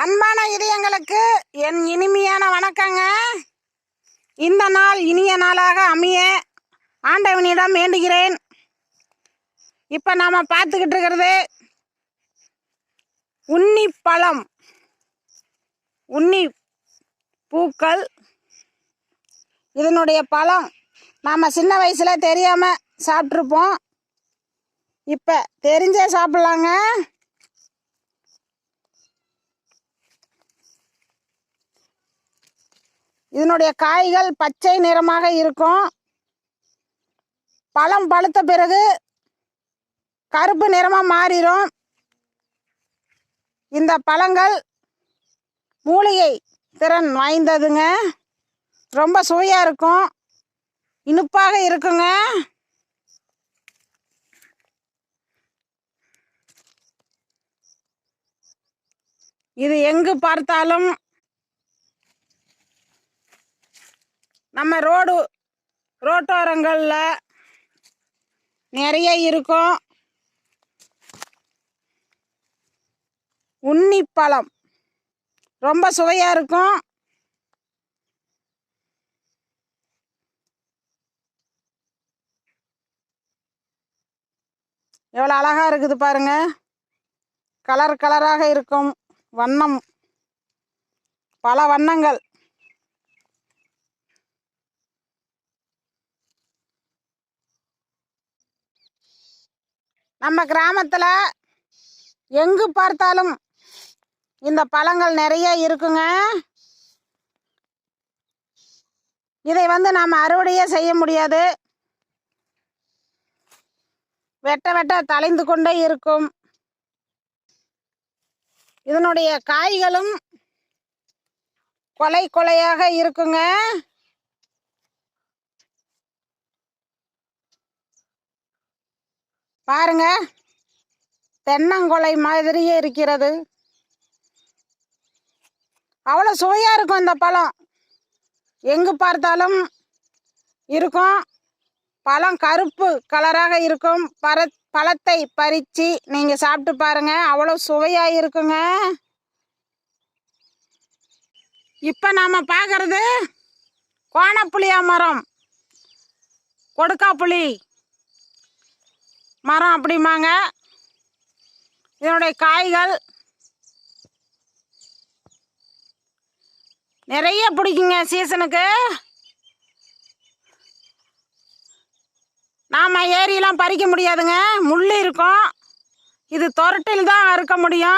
அன்பான இதயங்களுக்கு என் இனிமையான வணக்கங்க. இந்த நாள் இனிய நாளாக அமைய ஆண்டவனிடம் வேண்டுகிறேன். இப்போ நாம் பார்த்துக்கிட்டு இருக்கிறது உன்னி பழம், உன்னி பூக்கள். இதனுடைய பழம் நாம் சின்ன வயசில் தெரியாமல் சாப்பிட்ருப்போம். இப்போ தெரிஞ்சே சாப்பிட்லாங்க. இதனுடைய காய்கள் பச்சை நிறமாக இருக்கும். பழம் பழுத்த பிறகு கருப்பு நிறமாக மாறிடும். இந்த பழங்கள் மூலிகை திறன் வாய்ந்ததுங்க. ரொம்ப சுவையாக இருக்கும், இனிப்பாக இருக்குங்க. இது எங்கு பார்த்தாலும் நம்ம ரோட்டோரங்களில் நிறைய இருக்கும். உன்னி பழம் ரொம்ப சுவையாக இருக்கும். எவ்வளோ அழகாக இருக்குது பாருங்க. கலர் கலராக இருக்கும். வண்ணம் பல வண்ணங்கள். நம்ம கிராமத்தில் எங்கு பார்த்தாலும் இந்த பழங்கள் நிறைய இருக்குங்க. இதை நாம் அறுவடையே செய்ய முடியாது. வெட்ட வெட்ட தளைந்து கொண்டே இருக்கும். இதனுடைய காய்களும் கொலை கொலையாக இருக்குங்க. பாருங்க, தென்னங்கொலை மாதிரியே இருக்கிறது. அவ்வளோ சுவையாக இருக்கும். இந்த பழம் எங்கு பார்த்தாலும் இருக்கும். பழம் கருப்பு கலராக இருக்கும். பழத்தை பறித்து நீங்கள் சாப்பிட்டு பாருங்க, அவ்வளோ சுவையாக இருக்குங்க. இப்போ நாம் பார்க்குறது கோணப்புளியா மரம், கொடுக்காப்புளி மரம் அப்படிம்பாங்க. இதனுடைய காய்கள் நிறைய பிடிக்குங்க. சீசனுக்கு நாம் ஏரியெல்லாம் பறிக்க முடியாதுங்க, முள் இருக்கும். இது தொரட்டில் தான் அறுக்க முடியும்.